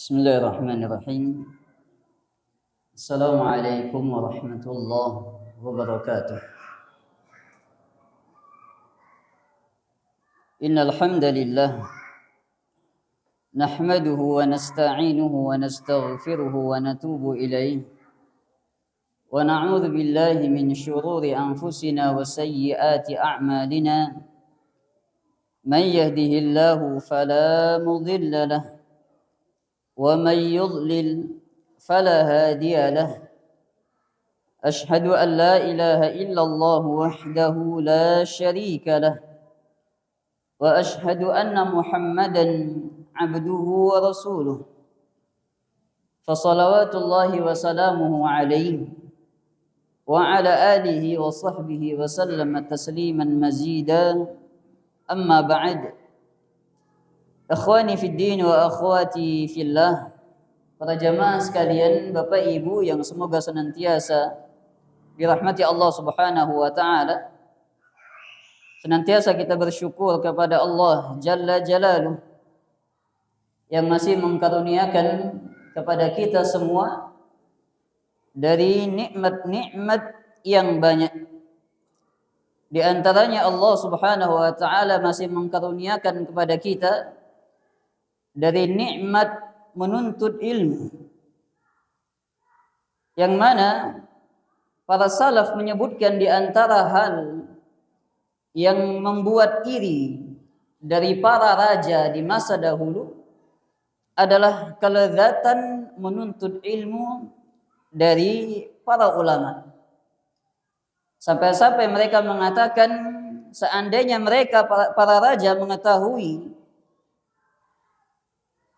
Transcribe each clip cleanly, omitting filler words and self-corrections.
Bismillahirrahmanirrahim. Assalamualaikum warahmatullahi wabarakatuh. Innal hamdalillah nahmaduhu wa nasta'inuhu wa nastaghfiruhu wa natubu ilayh wa na'udzu billahi min shururi anfusina wa sayyiati a'malina. Man yahdihillahu fala mudilla lahu ومن يضلل فلا هادي له أشهد أن لا إله إلا الله وحده لا شريك له وأشهد أن محمدا عبده ورسوله فصلوات الله وسلامه عليه وعلى آله وصحبه وسلم تسليما مزيدا أما بعد. Akhwani fid din wa akhwati fillah, para jamaah sekalian, Bapak Ibu yang semoga senantiasa dirahmati Allah Subhanahu wa taala. Senantiasa kita bersyukur kepada Allah Jalla Jalaluh yang masih mengkaruniakan kepada kita semua dari nikmat-nikmat yang banyak. Di antaranya Allah Subhanahu wa taala masih mengkaruniakan kepada kita dari nikmat menuntut ilmu, yang mana para salaf menyebutkan di antara hal yang membuat iri dari para raja di masa dahulu adalah kelezatan menuntut ilmu dari para ulama. Sampai-sampai mereka mengatakan seandainya mereka para raja mengetahui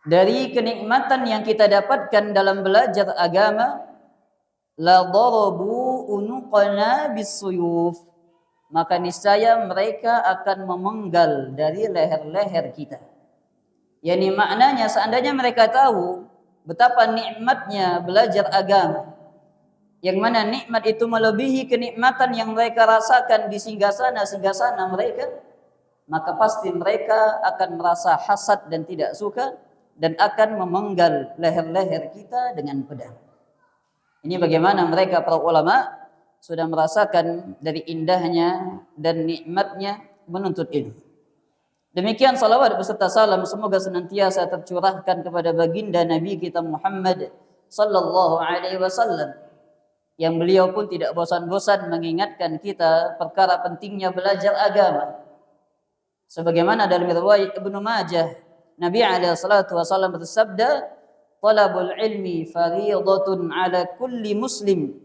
dari kenikmatan yang kita dapatkan dalam belajar agama, la darabu unuqana bisuyuf, maka niscaya mereka akan memenggal dari leher-leher kita. Yani maknanya seandainya mereka tahu betapa nikmatnya belajar agama, yang mana nikmat itu melebihi kenikmatan yang mereka rasakan di singgasana mereka, maka pasti mereka akan merasa hasad dan tidak suka dan akan memenggal leher-leher kita dengan pedang. Ini bagaimana mereka para ulama sudah merasakan dari indahnya dan nikmatnya menuntut ilmu. Demikian salawat beserta salam semoga senantiasa tercurahkan kepada baginda Nabi kita Muhammad sallallahu alaihi wasallam, yang beliau pun tidak bosan-bosan mengingatkan kita perkara pentingnya belajar agama. Sebagaimana dalam riwayat Ibnu Majah, Nabi alaihi salatu wasallam bersabda, "Talabul ilmi fardhatun ala kulli muslim."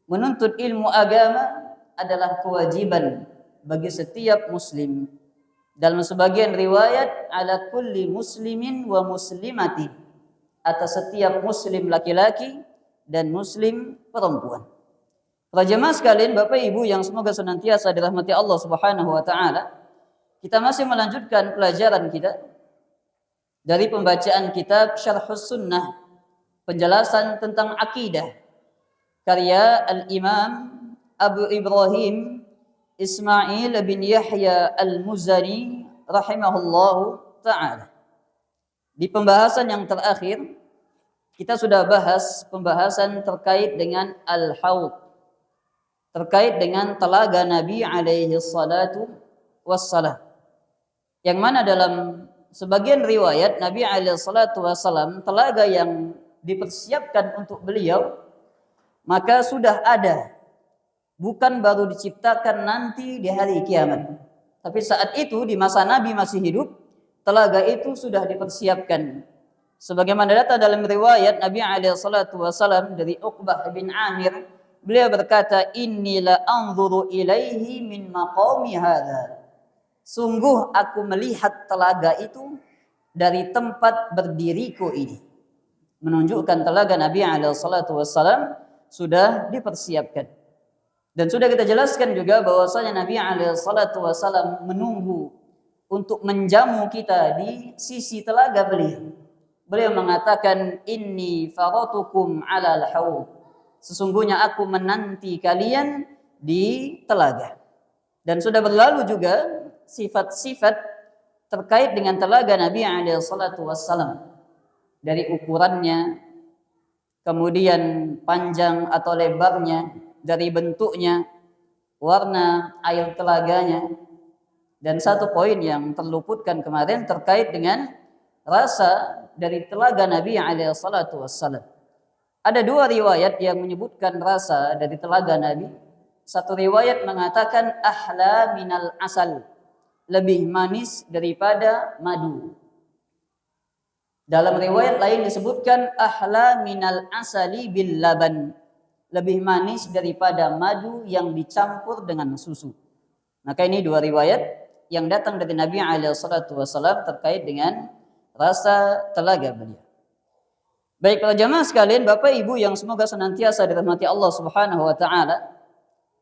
Menuntut ilmu agama adalah kewajiban bagi setiap muslim. Dalam sebagian riwayat, ala kulli muslimin wa muslimati, atas setiap muslim laki-laki dan muslim perempuan. Para jemaah sekalian, Bapak Ibu yang semoga senantiasa dirahmati Allah Subhanahu wa taala, kita masih melanjutkan pelajaran kita dari pembacaan kitab Syarhus Sunnah, penjelasan tentang akidah, karya Al-Imam Abu Ibrahim Ismail bin Yahya Al-Muzani rahimahullahu ta'ala. Di pembahasan yang terakhir, kita sudah bahas pembahasan terkait dengan Al-Haud, terkait dengan telaga Nabi alaihi salatu wassalam, yang mana dalam sebagian riwayat Nabi alaihi salatu wasallam telaga yang dipersiapkan untuk beliau maka sudah ada, bukan baru diciptakan nanti di hari kiamat, tapi saat itu di masa Nabi masih hidup telaga itu sudah dipersiapkan. Sebagaimana datang dalam riwayat Nabi alaihi salatu wasallam dari Uqbah bin Amir, beliau berkata, "Inni la anzuru ilaihi min maqami hadza." Sungguh aku melihat telaga itu dari tempat berdiriku ini. Menunjukkan telaga Nabi alaihi salatu wassalam sudah dipersiapkan. Dan sudah kita jelaskan juga bahwasanya Nabi alaihi salatu wassalam menunggu untuk menjamu kita di sisi telaga beliau. Beliau mengatakan, "Inni faratukum 'alal haud." Sesungguhnya aku menanti kalian di telaga. Dan sudah berlalu juga sifat-sifat terkait dengan telaga Nabi alaihi salatu wassalam. dari ukurannya, kemudian panjang atau lebarnya, dari bentuknya, warna air telaganya. Dan satu poin yang terluputkan kemarin terkait dengan rasa dari telaga Nabi alaihi salatu wassalam. Ada dua riwayat yang menyebutkan rasa dari telaga Nabi. Satu riwayat mengatakan ahla minal asal, lebih manis daripada madu. Dalam riwayat lain disebutkan ahla minal asali bil laban, lebih manis daripada madu yang dicampur dengan susu. Maka ini dua riwayat yang datang dari Nabi alaihi salatu wasallam terkait dengan rasa telaga beliau. Baik para jamaah sekalian, Bapak Ibu yang semoga senantiasa dirahmati Allah Subhanahu wa taala.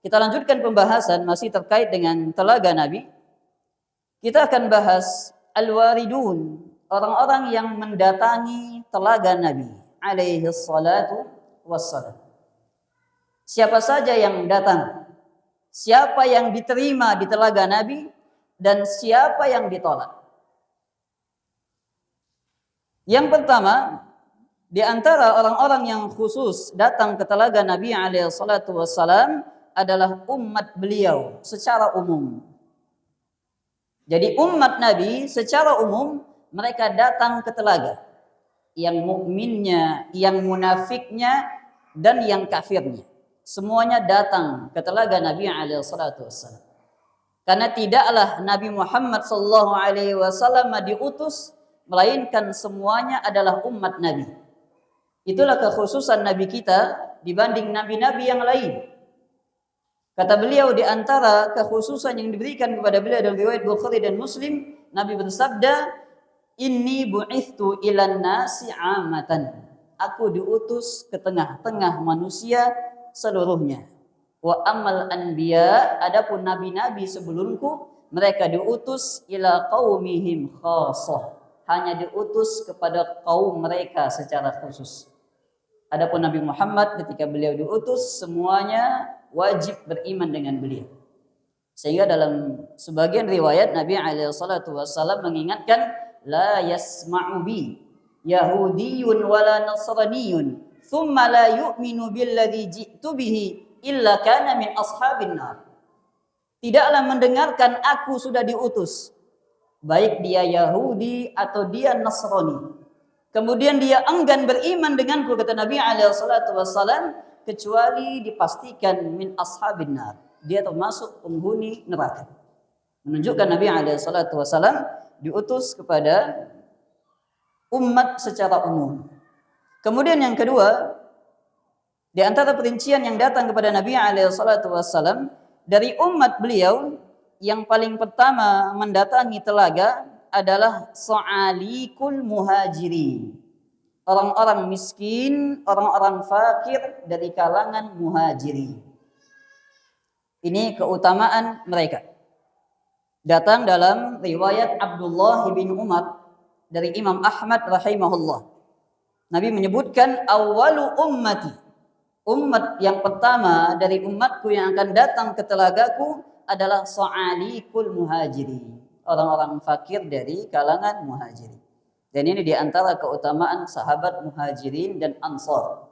Kita lanjutkan pembahasan masih terkait dengan telaga Nabi. Kita akan bahas al-waridun, orang-orang yang mendatangi telaga Nabi alaihi salatu wassalam. Siapa saja yang datang, siapa yang diterima di telaga Nabi, dan siapa yang ditolak. Yang pertama, di antara orang-orang yang khusus datang ke telaga Nabi alaihi salatu wassalam adalah umat beliau secara umum. Jadi umat Nabi secara umum mereka datang ke telaga. Yang mukminnya, yang munafiknya, dan yang kafirnya. Semuanya datang ke telaga Nabi alaihi salatu wassalam. Karena tidaklah Nabi Muhammad sallallahu alaihi wasallam diutus melainkan semuanya adalah umat Nabi. Itulah kekhususan Nabi kita dibanding nabi-nabi yang lain. Kata beliau di antara kekhususan yang diberikan kepada beliau dalam riwayat Bukhari dan Muslim, Nabi bersabda, "Inni bu'ithtu ilan nasi 'amatan." Aku diutus ke tengah-tengah manusia seluruhnya. Wa amal anbiya, adapun nabi-nabi sebelumku, mereka diutus ila qaumihim khassah. Hanya diutus kepada kaum mereka secara khusus. Adapun Nabi Muhammad ketika beliau diutus semuanya wajib beriman dengan beliau. Sehingga dalam sebagian riwayat Nabi alaihi salatu wassalam mengingatkan la yasma'u bi yahudiyyun wala nasraniyyun thumma la yu'minu billadzi ji'tu bihi illa kana min ashabin nar. Tidaklah mendengarkan aku sudah diutus, baik dia Yahudi atau dia Nasrani, kemudian dia enggan beriman denganku, kata Nabi alaihi salatu wassalam, kecuali dipastikan min ashabin nar, dia termasuk penghuni neraka. Menunjukkan Nabi alaihi salatu wassalam diutus kepada umat secara umum. Kemudian yang kedua, di antara perincian yang datang kepada Nabi alaihi salatu wassalam dari umat beliau, yang paling pertama mendatangi telaga adalah sa'alikul muhajirin. Orang-orang miskin, orang-orang fakir dari kalangan muhajirin. Ini keutamaan mereka. Datang dalam riwayat Abdullah bin Umar dari Imam Ahmad rahimahullah. Nabi menyebutkan awalu ummati. Umat yang pertama dari umatku yang akan datang ke telagaku adalah sa'alikul muhajirin. Orang-orang fakir dari kalangan muhajirin. Dan ini di antara keutamaan sahabat muhajirin dan ansar.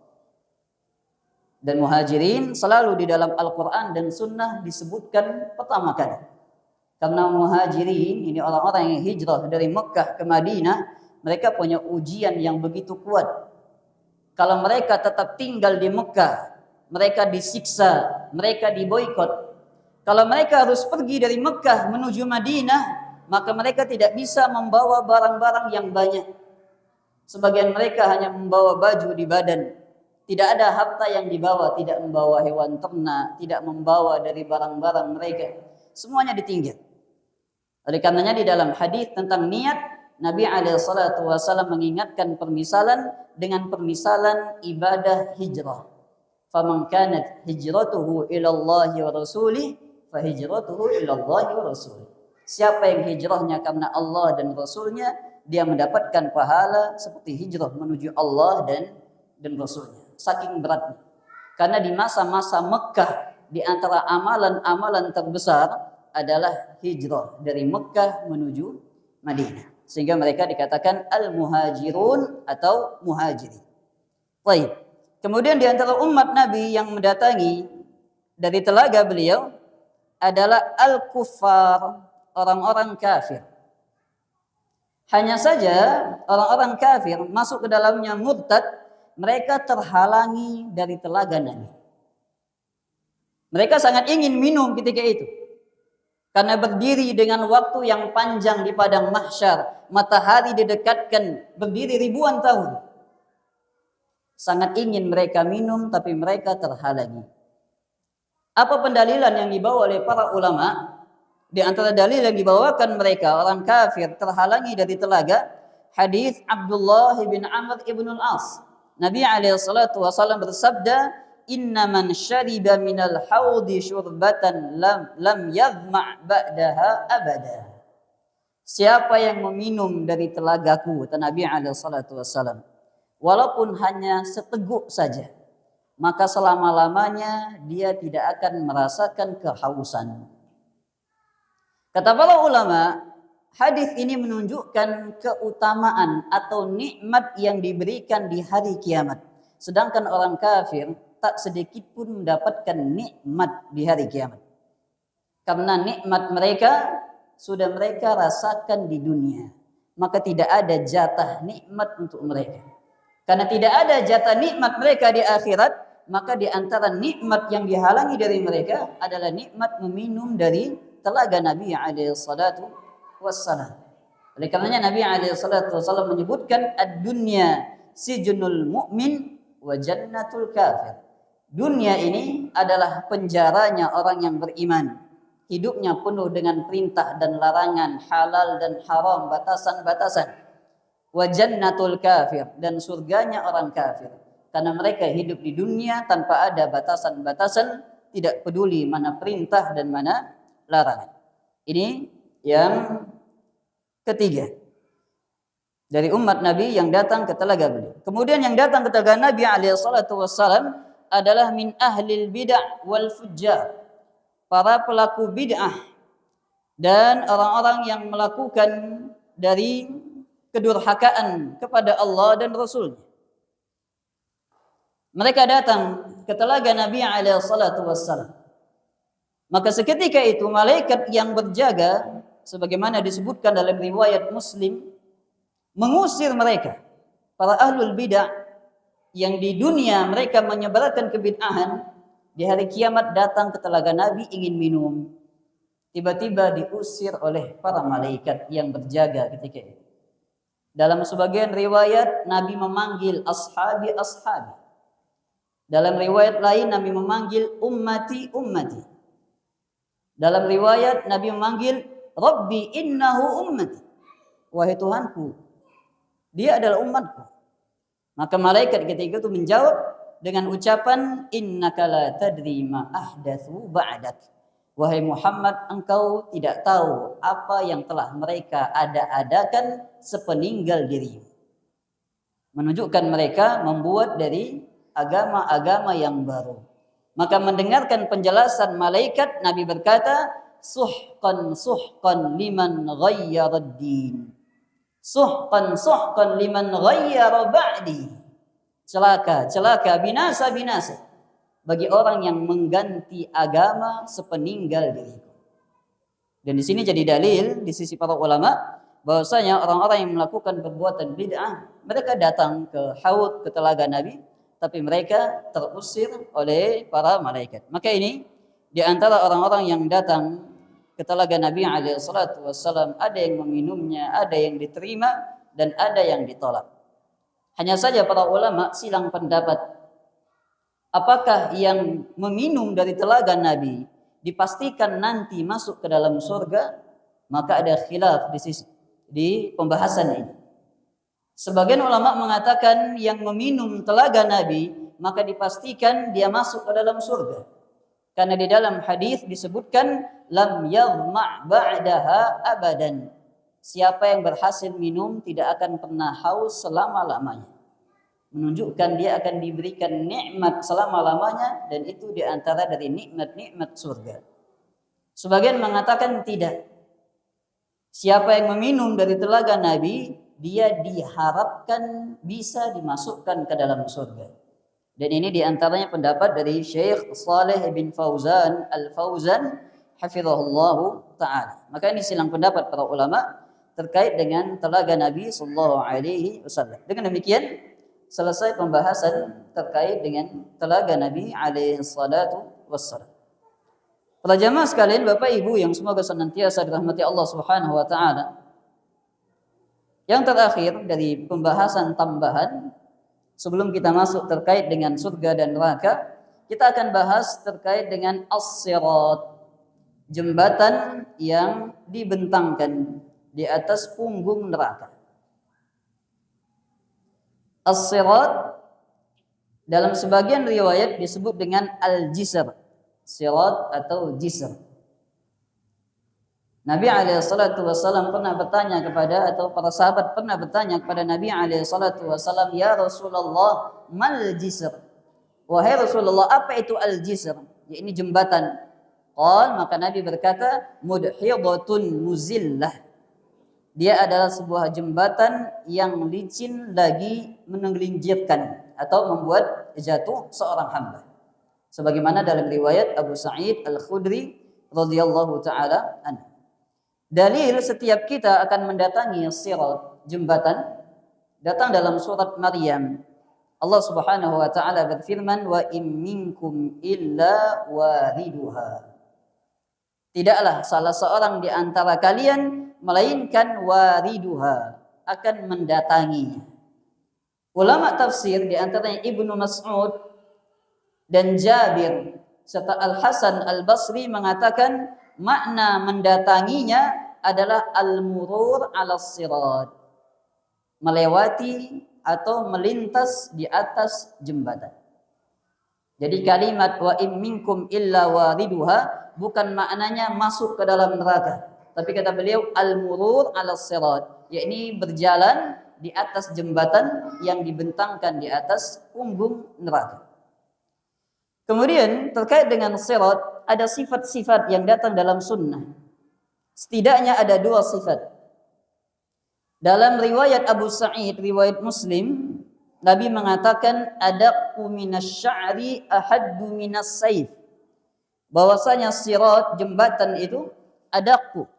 Dan muhajirin selalu di dalam Al-Quran dan Sunnah disebutkan pertama kali. Karena muhajirin ini orang-orang yang hijrah dari Mekah ke Madinah, mereka punya ujian yang begitu kuat. Kalau mereka tetap tinggal di Mekah, mereka disiksa, mereka diboikot. Kalau mereka harus pergi dari Mekah menuju Madinah, maka mereka tidak bisa membawa barang-barang yang banyak. Sebagian mereka hanya membawa baju di badan. Tidak ada harta yang dibawa, tidak membawa hewan ternak, tidak membawa dari barang-barang mereka. Semuanya ditinggal. Oleh karenanya di dalam hadis tentang niat, Nabi SAW mengingatkan permisalan dengan permisalan ibadah hijrah. Faman kanat hijratuhu ila Allah wa rasulih, fa hijratuhu ila Allah wa rasulih. Siapa yang hijrahnya karena Allah dan Rasulnya, dia mendapatkan pahala seperti hijrah menuju Allah dan Rasulnya. Saking beratnya. Karena di masa-masa Mekah, di antara amalan-amalan terbesar adalah hijrah dari Mekah menuju Madinah. Sehingga mereka dikatakan al-muhajirun atau muhajirin. Baik. Kemudian di antara umat Nabi yang mendatangi dari telaga beliau adalah al-kuffar, orang-orang kafir. Hanya saja orang-orang kafir masuk ke dalamnya murtad, mereka terhalangi dari telaga Nabi. Mereka sangat ingin minum ketika itu. Karena berdiri dengan waktu yang panjang di padang mahsyar, matahari didekatkan, berdiri ribuan tahun. Sangat ingin mereka minum, tapi mereka terhalangi. Apa pendalilan yang dibawa oleh para ulama? Di antara dalil yang dibawakan mereka, orang kafir terhalangi dari telaga, hadis Abdullah bin Amr ibn al-As. Nabi SAW bersabda, "Inna man syariba minal haudi syurbatan lam yadhma' ba'daha abada." Siapa yang meminum dari telagaku, kata Nabi SAW, walaupun hanya seteguk saja, maka selama-lamanya dia tidak akan merasakan kehausan. Kata para ulama, hadis ini menunjukkan keutamaan atau nikmat yang diberikan di hari kiamat. Sedangkan orang kafir tak sedikit pun mendapatkan nikmat di hari kiamat. Karena nikmat mereka sudah mereka rasakan di dunia. Maka tidak ada jatah nikmat untuk mereka. Karena tidak ada jatah nikmat mereka di akhirat, maka di antara nikmat yang dihalangi dari mereka adalah nikmat meminum dari telaga Nabi alaihissalatu wassalam. Oleh karenanya Nabi alaihissalatu wassalam menyebutkan ad-dunya sijnul mu'min wa jannatul kafir. Dunia ini adalah penjaranya orang yang beriman. Hidupnya penuh dengan perintah dan larangan, halal dan haram, batasan-batasan. Wa jannatul kafir, dan surganya orang kafir. Karena mereka hidup di dunia tanpa ada batasan-batasan, tidak peduli mana perintah dan mana larangan. Ini yang ketiga dari umat Nabi yang datang ke telaga beliau. Kemudian yang datang ke telaga Nabi SAW adalah min ahlil bid'ah wal fujjar, para pelaku bid'ah dan orang-orang yang melakukan dari kedurhakaan kepada Allah dan Rasul. Mereka datang ke telaga Nabi SAW. Maka seketika itu malaikat yang berjaga, sebagaimana disebutkan dalam riwayat Muslim, mengusir mereka, para ahlul bid'ah yang di dunia mereka menyebarkan kebid'ahan, di hari kiamat datang ke telaga Nabi ingin minum. Tiba-tiba diusir oleh para malaikat yang berjaga ketika itu. Dalam sebagian riwayat Nabi memanggil ashabi. Dalam riwayat lain Nabi memanggil ummati. Dalam riwayat Nabi memanggil Rabbi innahu ummati. Wahai Tuhanku, dia adalah umatku. Maka malaikat ketika itu menjawab dengan ucapan innaka la tadri ma ahdatsu ba'dak. Wahai Muhammad, engkau tidak tahu apa yang telah mereka ada-adakan sepeninggal dirimu. Menunjukkan mereka membuat dari agama-agama yang baru. Maka mendengarkan penjelasan malaikat, Nabi berkata, suhqan liman ghayyara ad-din. Suhqan liman ghayyara ba'di. Celaka, binasa bagi orang yang mengganti agama sepeninggal diriku. Dan di sini jadi dalil di sisi para ulama bahwasanya orang-orang yang melakukan perbuatan bid'ah, mereka datang ke haud, ke telaga Nabi, tapi mereka terusir oleh para malaikat. Maka ini di antara orang-orang yang datang ke telaga Nabi SAW, ada yang meminumnya, ada yang diterima, dan ada yang ditolak. Hanya saja para ulama silang pendapat. Apakah yang meminum dari telaga Nabi dipastikan nanti masuk ke dalam surga? Maka ada khilaf di pembahasan ini. Sebagian ulama mengatakan yang meminum telaga Nabi maka dipastikan dia masuk ke dalam surga. Karena di dalam hadis disebutkan lam yadhma' ba'daha abadan. Siapa yang berhasil minum tidak akan pernah haus selama-lamanya. Menunjukkan dia akan diberikan nikmat selama-lamanya, dan itu di antara dari nikmat-nikmat surga. Sebagian mengatakan tidak. Siapa yang meminum dari telaga Nabi, dia diharapkan bisa dimasukkan ke dalam surga. Dan ini diantaranya pendapat dari Syekh Saleh bin Fauzan Al-Fauzan hafizahullah ta'ala. Maka ini silang pendapat para ulama terkait dengan telaga Nabi sallallahu alaihi wasallam. Dengan demikian selesai pembahasan terkait dengan telaga Nabi alaihi salatu wassalam. Para jamaah sekalian, Bapak Ibu yang semoga senantiasa dirahmati Allah Subhanahu wa taala. Yang terakhir dari pembahasan tambahan sebelum kita masuk terkait dengan surga dan neraka, kita akan bahas terkait dengan as-sirat, jembatan yang dibentangkan di atas punggung neraka. As-sirat dalam sebagian riwayat disebut dengan al-jisr, sirat atau jisr. Nabi SAW pernah bertanya kepada, atau para sahabat pernah bertanya kepada Nabi SAW, ya Rasulullah, mal jisr? Wahai Rasulullah, apa itu al-jisr? Ya, ini jembatan. Maka Nabi berkata, mudhidatun muzillah. Dia adalah sebuah jembatan yang licin lagi menggelincirkan atau membuat jatuh seorang hamba. Sebagaimana dalam riwayat Abu Sa'id Al-Khudri radhiyallahu taala anhu. Dalil setiap kita akan mendatangi sirat, jembatan, datang dalam surat Maryam. Allah Subhanahu wa taala berfirman, wa in minkum illa wariduha. Tidaklah salah seorang di antara kalian melainkan wariduha, akan mendatanginya. Ulama tafsir di antaranya Ibnu Mas'ud dan Jabir serta Al-Hasan Al-Basri mengatakan makna mendatanginya adalah al-murur 'alas sirat, melewati atau melintas di atas jembatan. Jadi kalimat wa in minkum illa wariduha bukan maknanya masuk ke dalam neraka, tapi kata beliau al-murur 'alas sirat, yakni berjalan di atas jembatan yang dibentangkan di atas punggung neraka. Kemudian terkait dengan sirat, ada sifat-sifat yang datang dalam sunnah. Setidaknya ada 2 sifat. Dalam riwayat Abu Sa'id, riwayat Muslim, Nabi mengatakan adaqqu minasy'ari ahaddu minas saif. Bahwasanya sirat, jembatan itu adaqqu,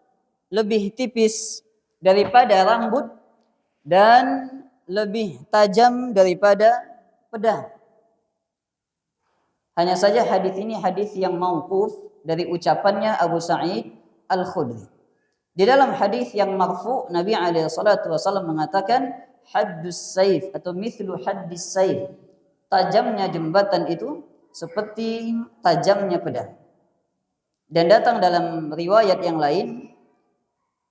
lebih tipis daripada rambut dan lebih tajam daripada pedang. Hanya saja hadis ini hadis yang mauquf dari ucapannya Abu Sa'id Al-Khudri. Di dalam hadis yang marfu, Nabi SAW mengatakan haddus saif atau mithlu haddis saif. Tajamnya jembatan itu seperti tajamnya pedang. Dan datang dalam riwayat yang lain,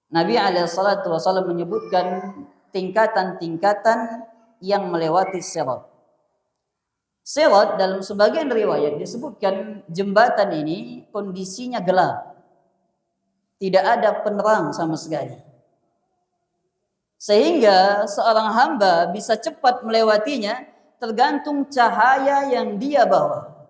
Nabi SAW menyebutkan tingkatan-tingkatan yang melewati sirat. Sirat dalam sebagian riwayat disebutkan jembatan ini kondisinya gelap. Tidak ada penerang sama sekali. Sehingga seorang hamba bisa cepat melewatinya tergantung cahaya yang dia bawa.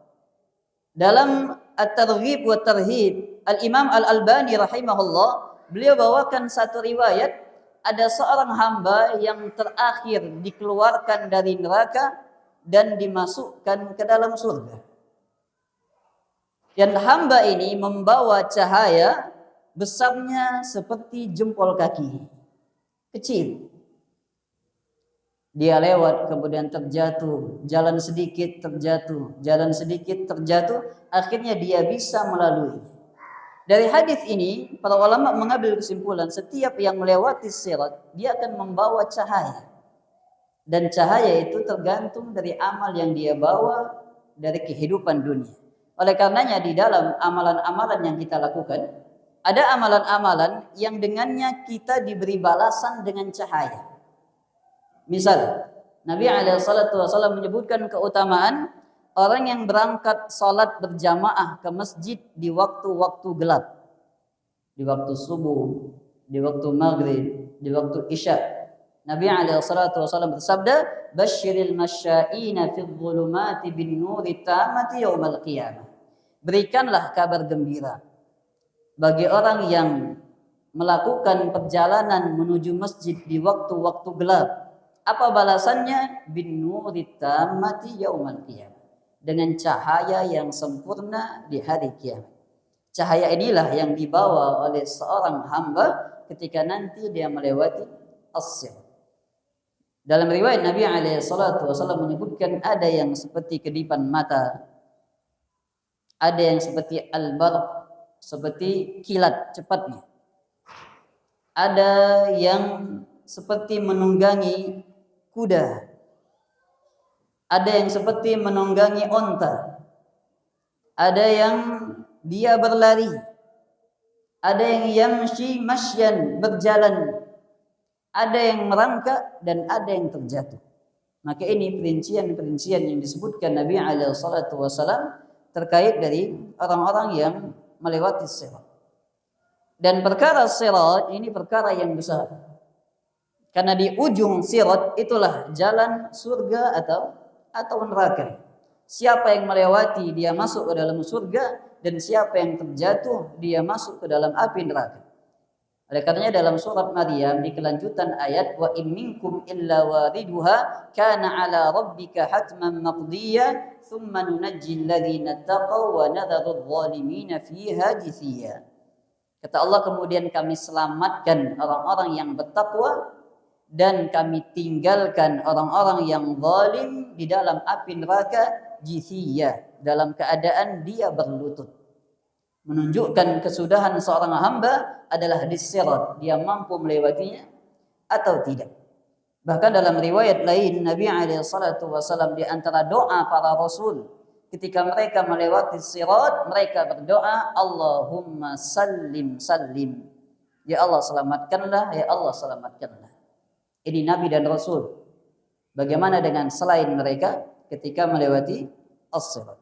Dalam At-Targhib wa Tarhib, Al-Imam Al-Albani rahimahullah, beliau bawakan satu riwayat, ada seorang hamba yang terakhir dikeluarkan dari neraka dan dimasukkan ke dalam surga. Dan hamba ini membawa cahaya besarnya seperti jempol kaki, kecil. Dia lewat kemudian terjatuh, jalan sedikit terjatuh, jalan sedikit terjatuh, akhirnya dia bisa melalui. Dari hadis ini para ulama mengambil kesimpulan setiap yang melewati sirat dia akan membawa cahaya. Dan cahaya itu tergantung dari amal yang dia bawa dari kehidupan dunia. Oleh karenanya di dalam amalan-amalan yang kita lakukan, ada amalan-amalan yang dengannya kita diberi balasan dengan cahaya. Misal, Nabi SAW menyebutkan keutamaan orang yang berangkat salat berjamaah ke masjid di waktu-waktu gelap. Di waktu subuh, di waktu maghrib, di waktu isya. Nabi SAW bersabda, "Basyiril masya'ina fi dhulumati bin nuri tamati yaumal qiyamah." Berikanlah kabar gembira bagi orang yang melakukan perjalanan menuju masjid di waktu-waktu gelap. Apa balasannya? Bin nurit tammati yaumal qiyamah. Dengan cahaya yang sempurna di hari kiamat. Cahaya inilah yang dibawa oleh seorang hamba ketika nanti dia melewati as-sirat. Dalam riwayat Nabi SAW menyebutkan ada yang seperti kedipan mata, ada yang seperti al-barq, seperti kilat cepatnya, ada yang seperti menunggangi kuda, ada yang seperti menunggangi onta, ada yang dia berlari, ada yang yamshi masyan, berjalan, ada yang merangkak, dan ada yang terjatuh. Maka ini perincian-perincian yang disebutkan Nabi SAW terkait dari orang-orang yang melewati sirat. Dan perkara sirat ini perkara yang besar. Karena di ujung sirat itulah jalan surga atau neraka. Siapa yang melewati dia masuk ke dalam surga, dan siapa yang terjatuh dia masuk ke dalam api neraka. Oleh karenanya dalam surat Maryam di kelanjutan ayat wa in minkum illa wariduha kana ala rabbika hatman maqdiya thumma nunajjil ladzina taqaw wa nadharu adh-dhalimina fiha jithiya. Kata Allah, kemudian kami selamatkan orang-orang yang bertakwa dan kami tinggalkan orang-orang yang zalim di dalam api neraka jithiya, dalam keadaan dia berlutut. Menunjukkan kesudahan seorang hamba adalah di sirat, dia mampu melewatinya atau tidak. Bahkan dalam riwayat lain Nabi SAW di antara doa para rasul ketika mereka melewati sirat, mereka berdoa Allahumma sallim sallim, ya Allah selamatkanlah, ya Allah selamatkanlah. Ini Nabi dan Rasul. Bagaimana dengan selain mereka ketika melewati as-sirat?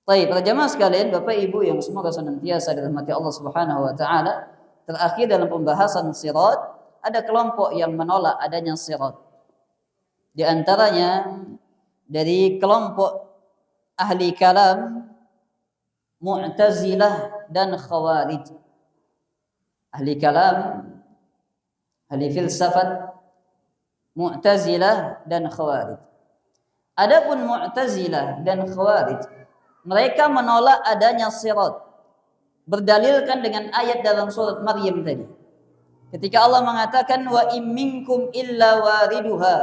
Baik, para jamaah sekalian, Bapak Ibu yang semoga senantiasa dirahmati Allah Subhanahu wa taala, terakhir dalam pembahasan sirat ada kelompok yang menolak adanya sirat. Di antaranya dari kelompok ahli kalam, Mu'tazilah dan Khawarij. Ahli kalam, ahli filsafat, Mu'tazilah dan Khawarij. Adapun Mu'tazilah dan Khawarij, mereka menolak adanya sirat, berdalilkan dengan ayat dalam surat Maryam tadi. Ketika Allah mengatakan wa in minkum illa wariduha,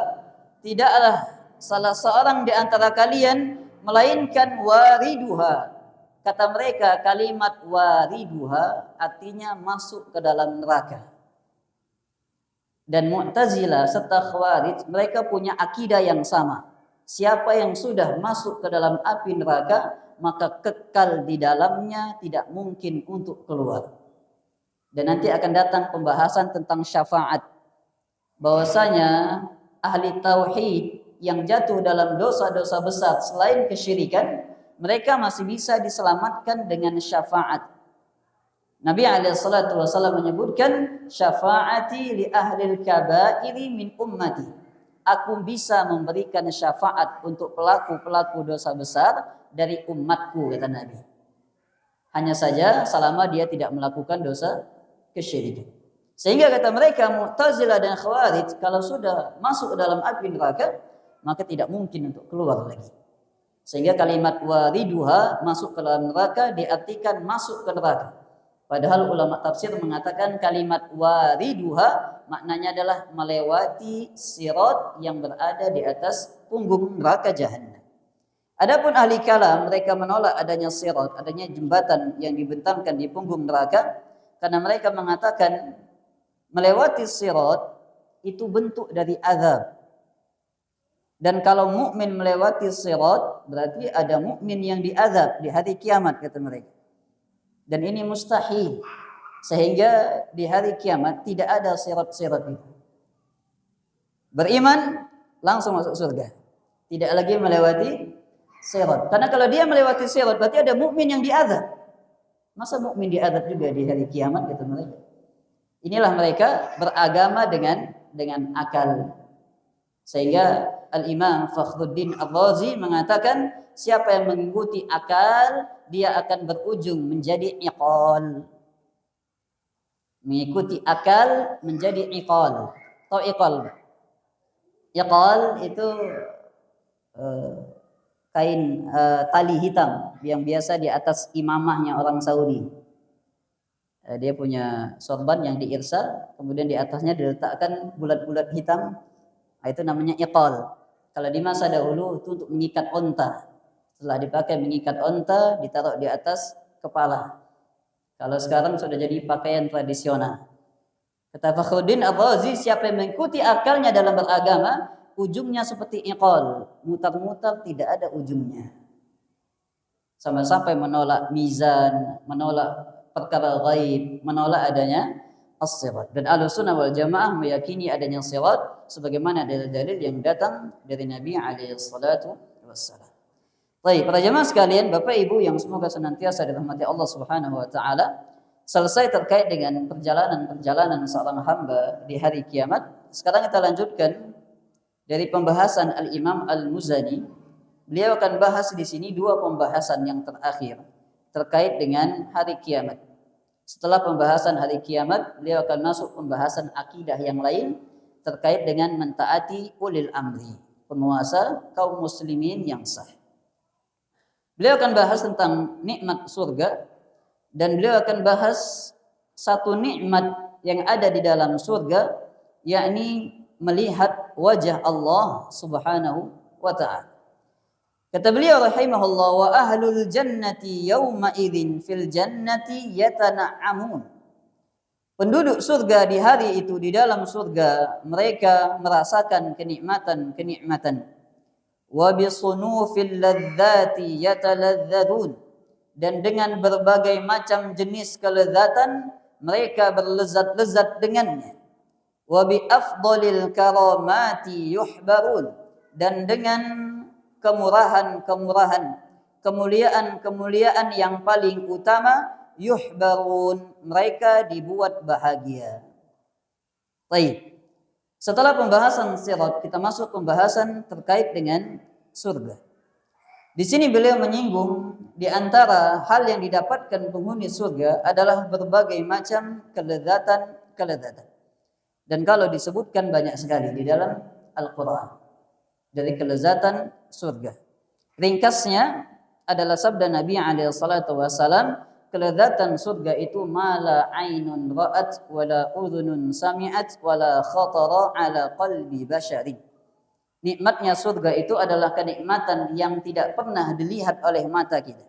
tidaklah salah seorang di antara kalian melainkan wariduha. Kata mereka kalimat wariduha artinya masuk ke dalam neraka. Dan Mu'tazilah serta Khawarij mereka punya akidah yang sama. Siapa yang sudah masuk ke dalam api neraka, maka kekal di dalamnya, tidak mungkin untuk keluar. Dan nanti akan datang pembahasan tentang syafaat. Bahwasanya ahli tauhid yang jatuh dalam dosa-dosa besar selain kesyirikan, mereka masih bisa diselamatkan dengan syafaat. Nabi SAW menyebutkan syafaati li ahlil kabairi min ummati. Aku bisa memberikan syafaat untuk pelaku-pelaku dosa besar dari umatku, kata Nabi. Hanya saja selama dia tidak melakukan dosa kesyirikan. Sehingga kata mereka Mu'tazilah dan Khawarij, kalau sudah masuk ke dalam api neraka, maka tidak mungkin untuk keluar lagi. Sehingga kalimat wariduha, masuk ke dalam neraka, diartikan masuk ke neraka. Padahal ulama tafsir mengatakan kalimat wariduha maknanya adalah melewati sirat yang berada di atas punggung neraka jahanam. Adapun ahli kalam, mereka menolak adanya sirat, adanya jembatan yang dibentangkan di punggung neraka, karena mereka mengatakan melewati sirat itu bentuk dari azab. Dan kalau mukmin melewati sirat, berarti ada mukmin yang diazab di hari kiamat, kata mereka. Dan ini mustahil. Sehingga di hari kiamat tidak ada sirat-sirat itu. Beriman langsung masuk surga. Tidak lagi melewati sirat. Karena kalau dia melewati sirat berarti ada mukmin yang diazab. Masa mukmin diazab juga di hari kiamat, kata mereka. Inilah mereka beragama dengan akal. Sehingga Al-Imam Fakhruddin Ar-Razi mengatakan siapa yang mengikuti akal dia akan berujung menjadi iqal. mengikuti akal menjadi iqal. Tahu iqal? Iqal itu kain tali hitam yang biasa di atas imamahnya orang Saudi. Dia punya sorban yang diirsal, kemudian di atasnya diletakkan bulat-bulat hitam. Itu namanya iqal. Kalau di masa dahulu itu untuk mengikat onta. Setelah dipakai mengikat onta, ditaruh di atas kepala. Kalau sekarang sudah jadi pakaian tradisional. Kata Fakhruddin Ar-Razi, siapa yang mengikuti akalnya dalam beragama, ujungnya seperti iqal, mutar-mutar tidak ada ujungnya. Sampai menolak mizan, menolak perkara ghaib, menolak adanya as-sirat. Dan Ahlussunnah wal Jamaah meyakini adanya sirat sebagaimana dalil-dalil yang datang dari Nabi alaihi salatu wassalam. Baik, para jamaah sekalian, Bapak Ibu yang semoga senantiasa dirahmati Allah Subhanahu wa taala, selesai terkait dengan perjalanan seorang hamba di hari kiamat. Sekarang kita lanjutkan dari pembahasan Al-Imam Al-Muzani. Beliau akan bahas di sini dua pembahasan yang terakhir terkait dengan hari kiamat. Setelah pembahasan hari kiamat, beliau akan masuk pembahasan akidah yang lain terkait dengan mentaati ulil amri, penguasa kaum muslimin yang sah. Beliau akan bahas tentang nikmat surga, dan beliau akan bahas satu nikmat yang ada di dalam surga, yakni melihat wajah Allah Subhanahu wa ta'ala. Kata beliau rahimahullah, wa ahlul jannati yawma idzin fil jannati yatana'amun. Penduduk surga di hari itu di dalam surga mereka merasakan kenikmatan-kenikmatan. Wa bisunufil ladzati yataladzadun. Dan dengan berbagai macam jenis kelezatan mereka berlezat-lezat dengannya. Wa bi afdalil karamati yuhbarun. Dan dengan kemurahan-kemurahan, kemuliaan-kemuliaan yang paling utama, yuhbarun, mereka dibuat bahagia. Baik. Setelah pembahasan sirat, kita masuk pembahasan terkait dengan surga. Di sini beliau menyinggung di antara hal yang didapatkan penghuni surga adalah berbagai macam kelezatan. Dan kalau disebutkan banyak sekali di dalam Al-Quran dari kelezatan surga. Ringkasnya adalah sabda Nabi alaihi salatu wasallam, kelezatan surga itu mala ainun ra'at wala udhunun sami'at wala khatara ala qalbi bashari. Nikmatnya surga itu adalah kenikmatan yang tidak pernah dilihat oleh mata kita.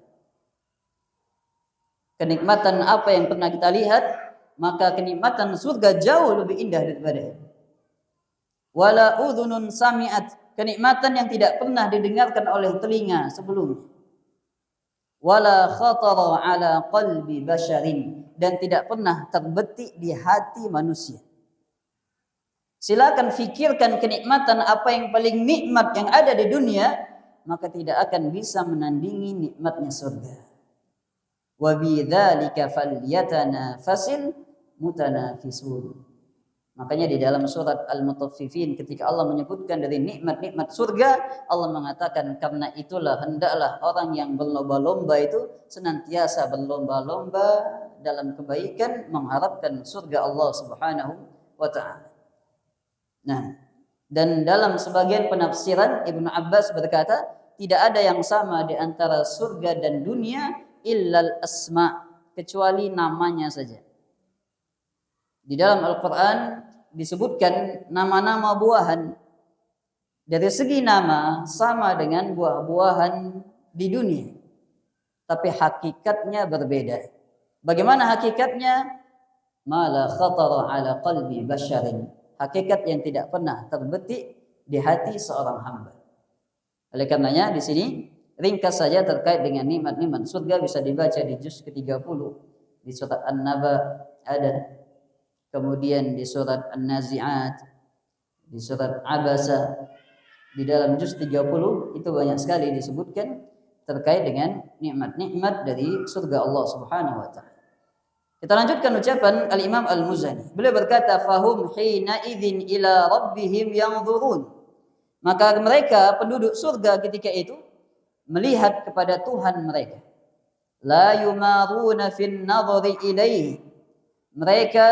Kenikmatan apa yang pernah kita lihat, maka kenikmatan surga jauh lebih indah daripada itu. Wala udhunun sami'at, kenikmatan yang tidak pernah didengarkan oleh telinga sebelumnya. Wala khatara ala qalbi basharin, dan tidak pernah terbetik di hati manusia. Silakan fikirkan kenikmatan apa yang paling nikmat yang ada di dunia, maka tidak akan bisa menandingi nikmatnya surga. Wa bidzalika falyatanafasil mutanafisun. Makanya di dalam surat Al-Mutaffifin ketika Allah menyebutkan dari nikmat-nikmat surga, Allah mengatakan karena itulah hendaklah orang yang berlomba-lomba itu senantiasa berlomba-lomba dalam kebaikan, mengharapkan surga Allah Subhanahu wa ta'ala. Nah, dan dalam sebagian penafsiran Ibnu Abbas berkata, tidak ada yang sama di antara surga dan dunia illal asma, kecuali namanya saja. Di dalam Al-Quran disebutkan nama-nama buahan. Dari segi nama sama dengan buah-buahan di dunia, tapi hakikatnya berbeda. Bagaimana hakikatnya? Ma la khatara ala qalbi basharin, hakikat yang tidak pernah terbetik di hati seorang hamba. Oleh karenanya di sini ringkas saja terkait dengan nikmat-nikmat surga bisa dibaca di juz ke-30 di surat An-Naba ada, kemudian di surat An-Nazi'at, di surat Abasa, di dalam juz 30 itu banyak sekali disebutkan terkait dengan nikmat-nikmat dari surga Allah Subhanahu wa ta'ala. Kita lanjutkan ucapan Al-Imam Al-Muzani. Beliau berkata, fahum hina idzin ila rabbihim yanzurun. Maka mereka penduduk surga ketika itu melihat kepada Tuhan mereka. La yumaruna fin nadhri ilaihi, Mereka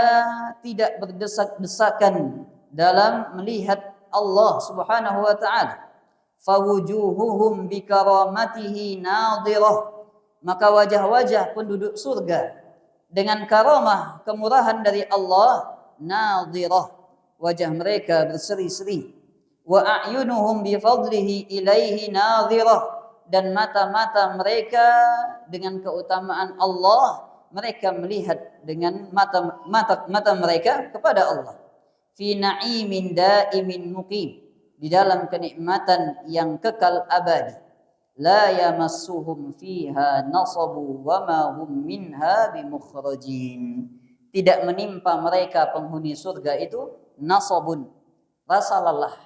tidak berdesak-desakan dalam melihat Allah Subhanahu wa taala. Fawujuhuhum bikaramatihi nadhirah. Maka wajah-wajah penduduk surga dengan karamah kemurahan dari Allah nadhirah. Wajah mereka berseri-seri. Wa a'yunuhum bifadlihi ilaihi nadhirah. Dan mata-mata mereka dengan keutamaan Allah, mereka melihat dengan mata mereka kepada Allah. Fi na'imin da'imin muqim, di dalam kenikmatan yang kekal abadi. La yamassuhum fiha nasabu wa ma hum minha bimukhrajin. Tidak menimpa mereka penghuni surga itu nasabun, rasa lelah.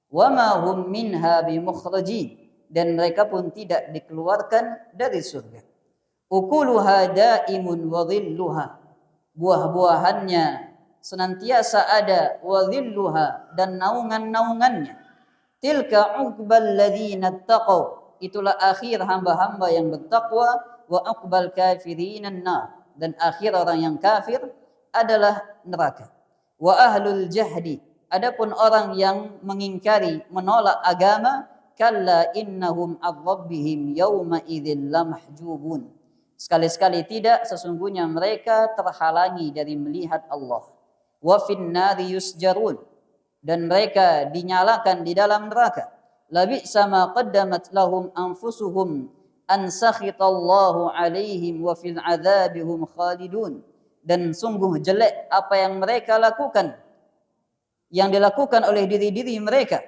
Wa ma hum minha bimukhrajin, dan mereka pun tidak dikeluarkan dari surga. Ukuluha daimun wa dhilluha, buah-buahannya senantiasa ada, wa dhilluha, dan naungan-naungannya. Tilka uqbal ladzina taqaw, itulah akhir hamba-hamba yang bertakwa. Wa uqbal kafirin an-nar, dan akhir orang yang kafir adalah neraka. Wa ahlul jahdi, adapun orang yang mengingkari, menolak agama, kalla innahum ar-rabbihim yawma idzin lamahjubun, sekali-sekali tidak, sesungguhnya mereka terhalangi dari melihat Allah. Wa fin nari yusjarun, dan mereka dinyalakan di dalam neraka. Labi'sa ma qaddamat lahum anfusuhum an sakhitallahu alaihim wa fil adzabihum khalidun, dan sungguh jelek apa yang mereka lakukan, yang dilakukan oleh diri-diri mereka,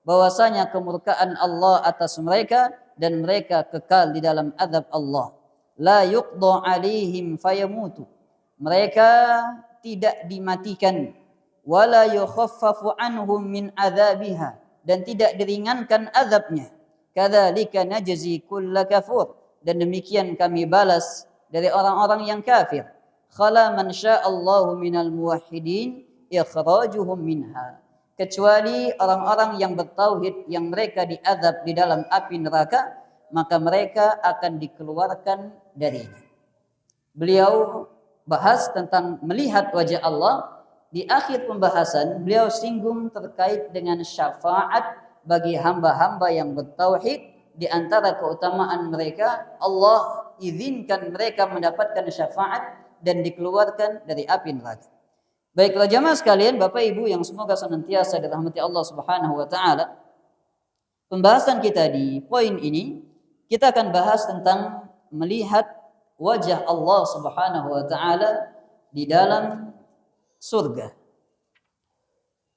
bahwasanya kemurkaan Allah atas mereka dan mereka kekal di dalam azab Allah. La yuqda alaihim fayamutu, mereka tidak dimatikan. Wala yukhaffafu anhum min azabiha, dan tidak diringankan azabnya. Kadzalika najzi kulla kafur, dan demikian kami balas dari orang-orang yang kafir. Khala man sya'allahu minal muwahhidin ikhrajuhum minha, kecuali orang-orang yang bertauhid yang mereka diazab di dalam api neraka, maka mereka akan dikeluarkan darinya. Beliau bahas tentang melihat wajah Allah. Di akhir pembahasan beliau singgung terkait dengan syafaat bagi hamba-hamba yang bertauhid. Di antara keutamaan mereka, Allah izinkan mereka mendapatkan syafaat dan dikeluarkan dari api neraka. Baiklah jamaah sekalian, Bapak Ibu yang semoga senantiasa dirahmati Allah Subhanahu wa taala. Pembahasan kita di poin ini, kita akan bahas tentang melihat wajah Allah Subhanahu wa taala di dalam surga.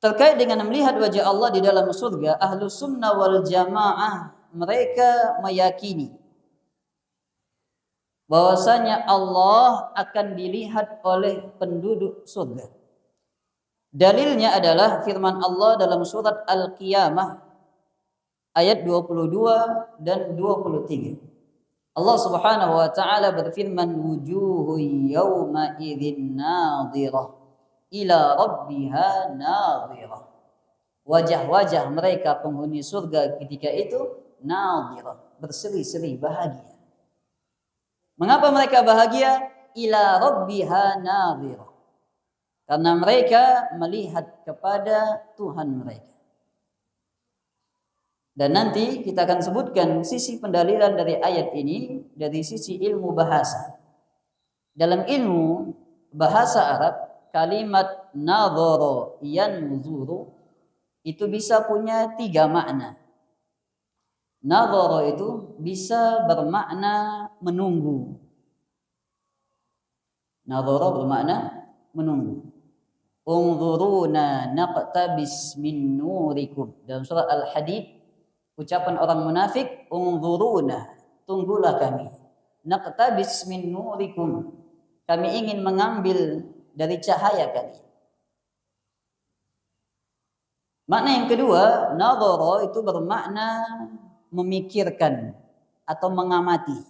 Terkait dengan melihat wajah Allah di dalam surga, Ahlus Sunnah wal Jamaah mereka meyakini bahwasanya Allah akan dilihat oleh penduduk surga. Dalilnya adalah firman Allah dalam surat Al-Qiyamah ayat 22 dan 23. Allah Subhanahu wa taala berfirman, wujuhu yawma idzin nadhirah ila rabbiha nadhirah. Wajah-wajah mereka penghuni surga ketika itu nadhirah, berseri-seri bahagia. Mengapa mereka bahagia? Ila rabbiha nadhirah, karena mereka melihat kepada Tuhan mereka. Dan nanti kita akan sebutkan sisi pendalilan dari ayat ini dari sisi ilmu bahasa. Dalam ilmu bahasa Arab, kalimat nadhara yanzuru itu bisa punya 3 makna. Nadhara itu bisa bermakna menunggu. Nadhara bermakna menunggu. Unzuruna naqtabis min nurikum. Dalam surat Al-Hadid, ucapan orang munafik, unzuruna, tunggulah kami. Naqtabis min nurikum, kami ingin mengambil dari cahaya kalian. Makna yang kedua, nadhara itu bermakna memikirkan atau mengamati.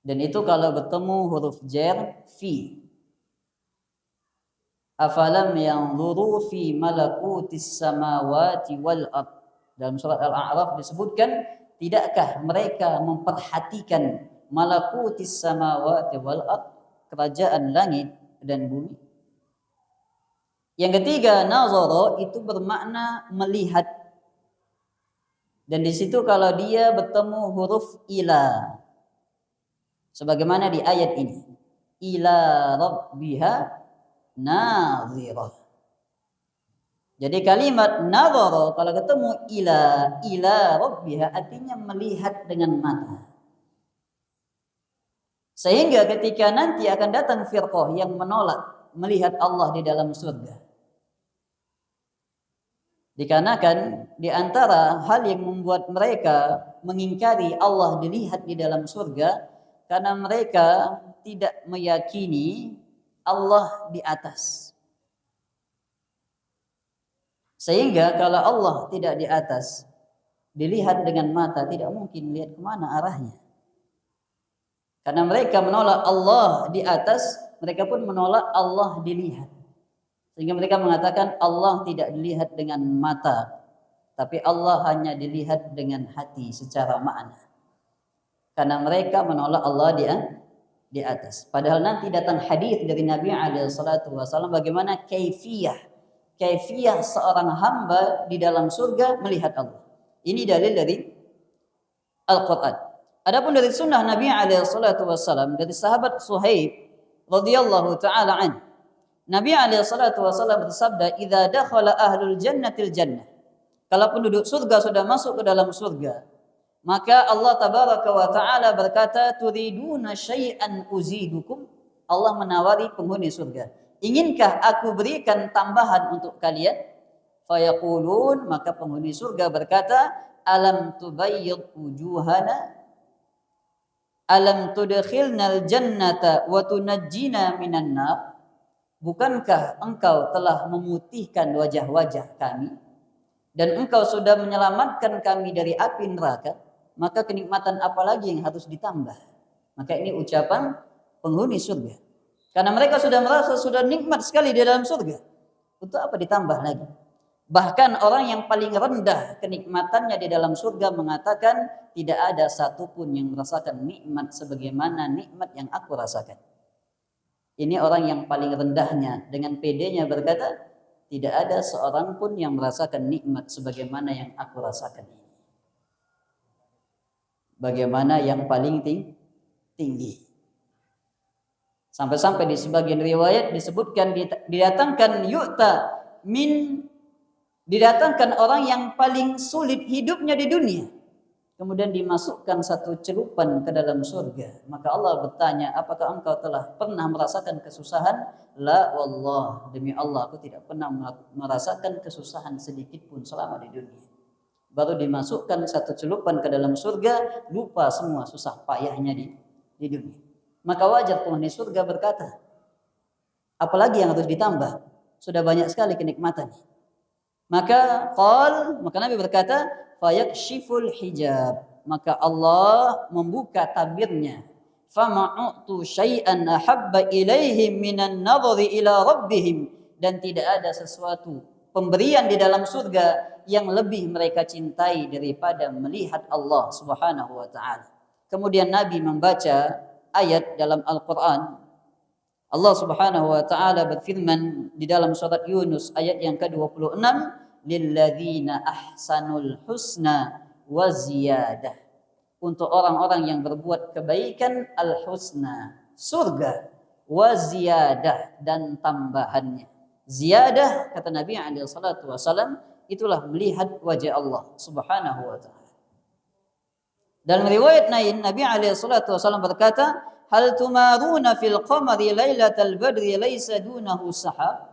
Dan itu kalau bertemu huruf jar fi. Afalam yanzuru fi malakutis samawati wal ard. Dalam surat Al-A'raf disebutkan, tidakkah mereka memperhatikan malakutis samawati wal ard, kerajaan langit dan bumi. Yang ketiga, nazara itu bermakna melihat. Dan di situ kalau dia bertemu huruf ila, sebagaimana di ayat ini, ila rabbiha nazirah. Jadi kalimat nazara kalau ketemu ila rabbiha artinya melihat dengan mata. Sehingga ketika nanti akan datang firqah yang menolak melihat Allah di dalam surga, dikarenakan di antara hal yang membuat mereka mengingkari Allah dilihat di dalam surga karena mereka tidak meyakini Allah di atas. Sehingga kalau Allah tidak di atas, dilihat dengan mata tidak mungkin lihat kemana arahnya. Karena mereka menolak Allah di atas, mereka pun menolak Allah dilihat. Sehingga mereka mengatakan Allah tidak dilihat dengan mata, tapi Allah hanya dilihat dengan hati secara makna. Karena mereka menolak Allah di atas. Padahal nanti datang hadis dari Nabi SAW bagaimana kaifiyah seorang hamba di dalam surga melihat Allah. Ini dalil dari Al-Quran. Adapun dari sunnah Nabi SAW dari sahabat Suhaib radhiyallahu taala an, Nabi SAW bersabda, "Idza dakhala ahlul jannatil jannah." Kalau penduduk surga sudah masuk ke dalam surga, maka Allah tabaraka wa taala berkata, "Turiduna syai'an uzidukum." Allah menawari penghuni surga, "Inginkah aku berikan tambahan untuk kalian?" Fayaqulun, maka penghuni surga berkata, "Alam tubayyid wujuhana? Alam tudkhilnal jannata wa tunajjina minan nar?" Bukankah engkau telah memutihkan wajah-wajah kami dan engkau sudah menyelamatkan kami dari api neraka? Maka kenikmatan apa lagi yang harus ditambah? Maka ini ucapan penghuni surga. Karena mereka sudah merasa sudah nikmat sekali di dalam surga. Untuk apa ditambah lagi? Bahkan orang yang paling rendah kenikmatannya di dalam surga mengatakan, tidak ada satupun yang merasakan nikmat sebagaimana nikmat yang aku rasakan. Ini orang yang paling rendahnya dengan pedenya berkata, tidak ada seorang pun yang merasakan nikmat sebagaimana yang aku rasakan ini. Bagaimana yang paling tinggi. Sampai-sampai di sebagian riwayat disebutkan didatangkan orang yang paling sulit hidupnya di dunia. Kemudian dimasukkan satu celupan ke dalam surga. Maka Allah bertanya, apakah engkau telah pernah merasakan kesusahan? La wallah, demi Allah aku tidak pernah merasakan kesusahan sedikit pun selama di dunia. Baru dimasukkan satu celupan ke dalam surga, lupa semua susah payahnya di dunia. Maka wajar penghuni surga berkata, apalagi yang harus ditambah? Sudah banyak sekali kenikmatan. Maka Nabi berkata, fayakshiful hijab, maka Allah membuka tabirnya. Fama'utu syai'an ahabba ilaihim minan nadhari ila rabbihim, dan tidak ada sesuatu pemberian di dalam surga yang lebih mereka cintai daripada melihat Allah Subhanahu wa taala. Kemudian Nabi membaca ayat dalam Al-Qur'an. Allah Subhanahu wa taala berfirman di dalam surat Yunus ayat yang ke-26, lilladzina ahsanul husna wa ziyadah. Untuk orang-orang yang berbuat kebaikan, al-husna, surga, wa ziyadah, dan tambahannya. Ziyadah, kata Nabi SAW, itulah melihat wajah Allah Subhanahu wa ta'ala. Dalam riwayat lain, Nabi SAW berkata, hal tumaruna fil qamari lailatal badri laisa dunahu sahab.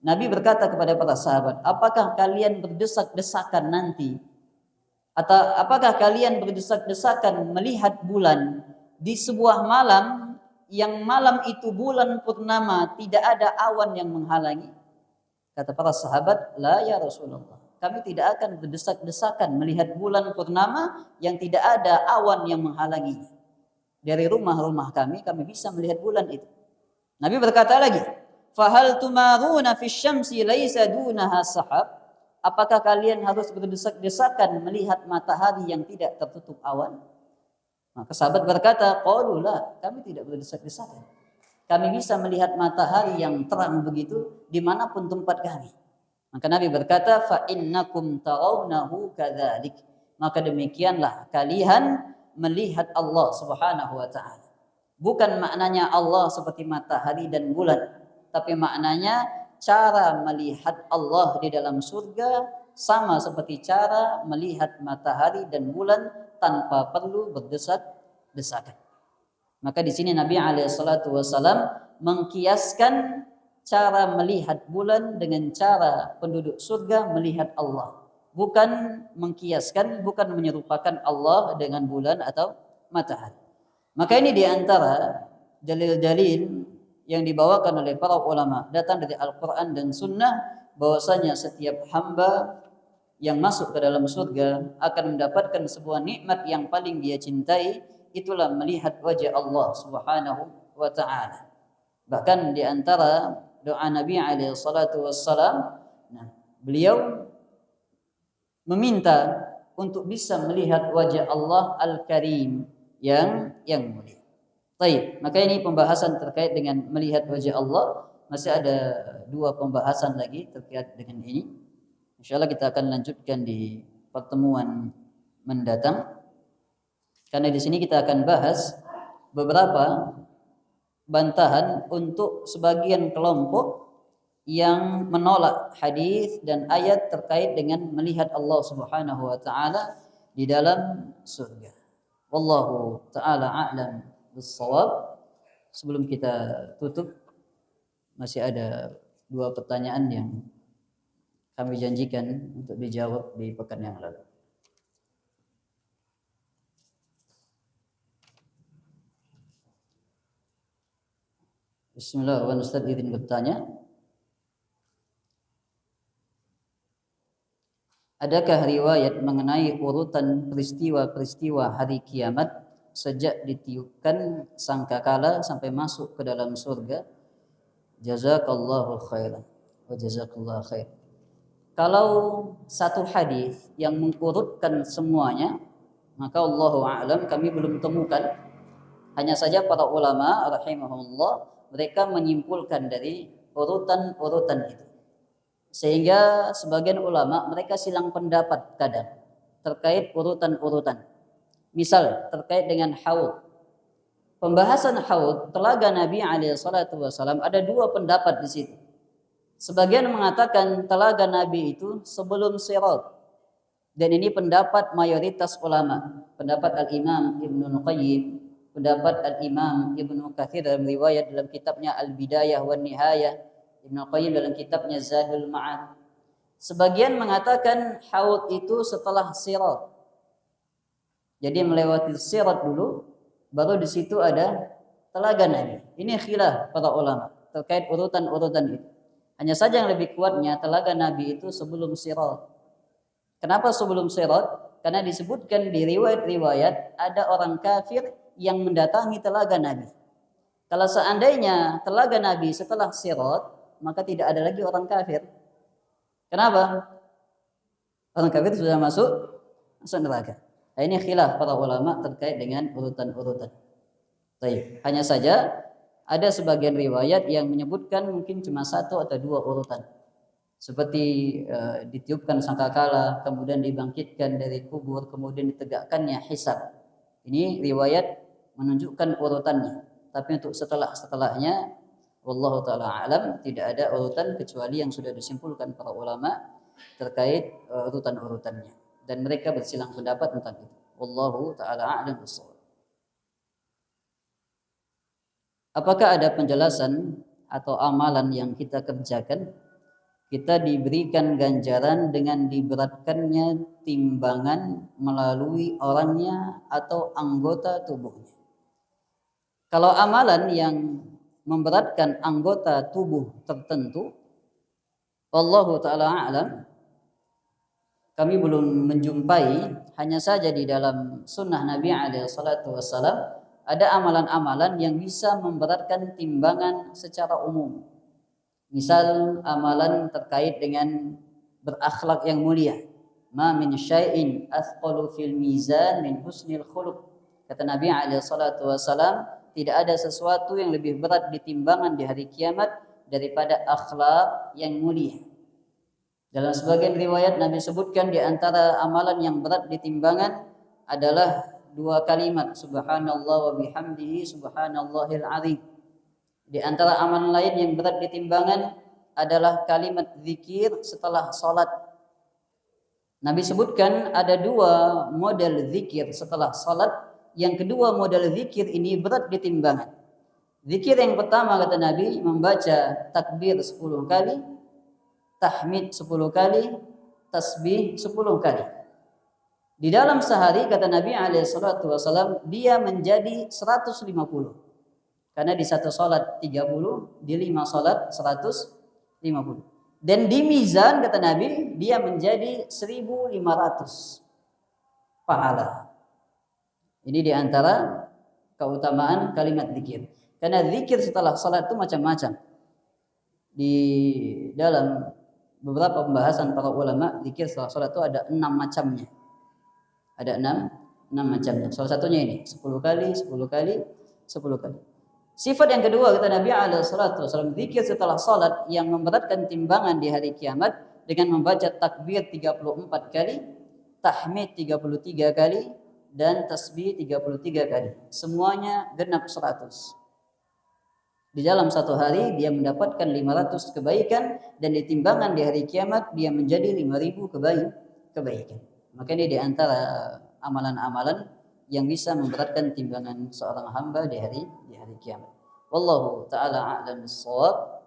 Nabi berkata kepada para sahabat, apakah kalian berdesak-desakan nanti? Atau apakah kalian berdesak-desakan melihat bulan di sebuah malam yang malam itu bulan purnama, tidak ada awan yang menghalangi? Kata para sahabat, la ya Rasulullah, kami tidak akan berdesak-desakan melihat bulan purnama yang tidak ada awan yang menghalanginya. Dari rumah-rumah kami bisa melihat bulan itu. Nabi berkata lagi, fahal tumaruna fi syamsi laisa dunaha sahab. Apakah kalian harus berdesak-desakan melihat matahari yang tidak tertutup awan? Maka sahabat berkata, qalu la, kami tidak berdesak-desakan. Kami bisa melihat matahari yang terang begitu dimanapun tempat kami. Maka Nabi berkata, fa innakum tarawnahu kadzalik. Maka demikianlah kalian melihat Allah Subhanahu wa taala. Bukan maknanya Allah seperti matahari dan bulan, tapi maknanya cara melihat Allah di dalam surga sama seperti cara melihat matahari dan bulan tanpa perlu berdesak-desakan. Maka di sini Nabi alaihissalatu wassalam mengkiaskan cara melihat bulan dengan cara penduduk surga melihat Allah. Bukan mengkiaskan, bukan menyerupakan Allah dengan bulan atau matahari. Maka ini diantara dalil-dalil yang dibawakan oleh para ulama datang dari Al-Quran dan Sunnah, bahwasanya setiap hamba yang masuk ke dalam surga akan mendapatkan sebuah nikmat yang paling dia cintai, itulah melihat wajah Allah Subhanahu wa taala. Bahkan di antara doa Nabi alaihi salatu wassalam, beliau meminta untuk bisa melihat wajah Allah Al-Karim yang mulia. Baik, maka ini pembahasan terkait dengan melihat wajah Allah. Masih ada 2 pembahasan lagi terkait dengan ini. Insyaallah kita akan lanjutkan di pertemuan mendatang. Karena di sini kita akan bahas beberapa bantahan untuk sebagian kelompok yang menolak hadis dan ayat terkait dengan melihat Allah Subhanahu wa taala di dalam surga. Wallahu taala a'lam bis-shawab. Sebelum kita tutup, masih ada 2 pertanyaan yang kami janjikan untuk dijawab di pekan yang lalu. Bismillah, Ustaz izin bertanya. Adakah riwayat mengenai urutan peristiwa-peristiwa hari kiamat sejak ditiupkan sangkakala sampai masuk ke dalam surga? Jazakallahu khairan wa jazakallahu khair. Kalau satu hadis yang mengurutkan semuanya, maka Allahu a'lam, kami belum temukan. Hanya saja para ulama rahimahullah mereka menyimpulkan dari urutan-urutan itu. Sehingga sebagian ulama mereka silang pendapat kadang terkait urutan-urutan. Misal terkait dengan haud. Pembahasan haud, telaga Nabi SAW, ada 2 pendapat di situ. Sebagian mengatakan telaga Nabi itu sebelum sirat. Dan ini pendapat mayoritas ulama. Pendapat Al-Imam Ibnu Qayyim, pendapat Al-Imam Ibnu Katsir dalam riwayat dalam kitabnya Al-Bidayah wan Nihayah, Ibnu Qayyim dalam kitabnya Zadul Ma'ad. Sebagian mengatakan haud itu setelah sirat. Jadi melewati sirat dulu, baru di situ ada telaga Nabi. Ini khilaf para ulama terkait urutan-urutan itu. Hanya saja yang lebih kuatnya telaga Nabi itu sebelum sirat. Kenapa sebelum sirat? Karena disebutkan di riwayat-riwayat ada orang kafir yang mendatangi telaga Nabi. Kalau seandainya telaga Nabi setelah sirat, maka tidak ada lagi orang kafir. Kenapa? Orang kafir sudah masuk neraka. Nah, ini khilaf para ulama terkait dengan urutan-urutan. Baik, hanya saja ada sebagian riwayat yang menyebutkan mungkin cuma 1 atau 2 urutan. Seperti ditiupkan sangkakala, kemudian dibangkitkan dari kubur, kemudian ditegakkannya hisab. Ini riwayat menunjukkan urutannya. Tapi untuk setelahnya, wallahu taala alam, tidak ada urutan kecuali yang sudah disimpulkan para ulama terkait urutan-urutannya. Dan mereka bersilang pendapat tentang itu. Wallahu taala a'lam bissawab. Apakah ada penjelasan atau amalan yang kita kerjakan, kita diberikan ganjaran dengan diberatkannya timbangan melalui orangnya atau anggota tubuhnya? Kalau amalan yang memberatkan anggota tubuh tertentu, wallahu taala a'lam, kami belum menjumpai. Hanya saja di dalam sunnah Nabi SAW ada amalan-amalan yang bisa memberatkan timbangan secara umum. Misal amalan terkait dengan berakhlak yang mulia. Ma min syai'in athqalu fil mizan min husnil khuluq. Kata Nabi alaihi salatu wasalam, tidak ada sesuatu yang lebih berat di timbangan di hari kiamat daripada akhlak yang mulia. Dalam sebagian riwayat Nabi sebutkan di antara amalan yang berat di timbangan adalah dua kalimat, subhanallah wa bihamdihi subhanallahil azim. Di antara amalan lain yang berat di timbangan adalah kalimat zikir setelah salat. Nabi sebutkan ada dua model zikir setelah salat. Yang kedua model zikir ini berat di timbangan. Zikir yang pertama kata Nabi membaca takbir 10 kali, tahmid 10 kali, tasbih 10 kali. Di dalam sehari kata Nabi SAW dia menjadi 150. Karena di satu salat 30, di 5 salat 150. Dan di mizan kata Nabi dia menjadi 1500 pahala. Ini di antara keutamaan kalimat zikir. Karena zikir setelah salat itu macam-macam. Di dalam beberapa pembahasan para ulama, zikir setelah salat itu ada 6 macamnya. Ada 6 macamnya. Salah satunya ini 10 kali, 10 kali, 10 kali. Sifat yang kedua kata Nabi SAW, zikir setelah salat yang memberatkan timbangan di hari kiamat dengan membaca takbir 34 kali, tahmid 33 kali, dan tasbih 33 kali. Semuanya genap 100. Di dalam satu hari dia mendapatkan 500 kebaikan dan di timbangan di hari kiamat dia menjadi 5000 kebaikan. Maka ini di antara amalan-amalan yang bisa memberatkan timbangan seorang hamba di hari kiamat. Wallahu taala a'lam bissawab.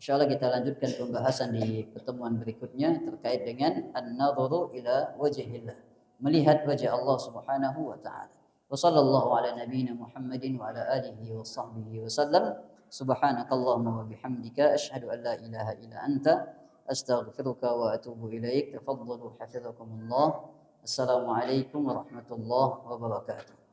Insyaallah kita lanjutkan pembahasan di pertemuan berikutnya terkait dengan an-nadhuru ila wajhillah. Melihat wajah Allah Subhanahu wa taala. Wa sallallahu ala nabiyyina Muhammadin wa ala alihi wa sahbihi wa sallam. Subhanakallahumma wa bihamdika asyhadu an la ilaha illa anta astaghfiruka wa atubu ilaik. Tafaddalu hafizakumullah. Assalamualaikum warahmatullahi wabarakatuh.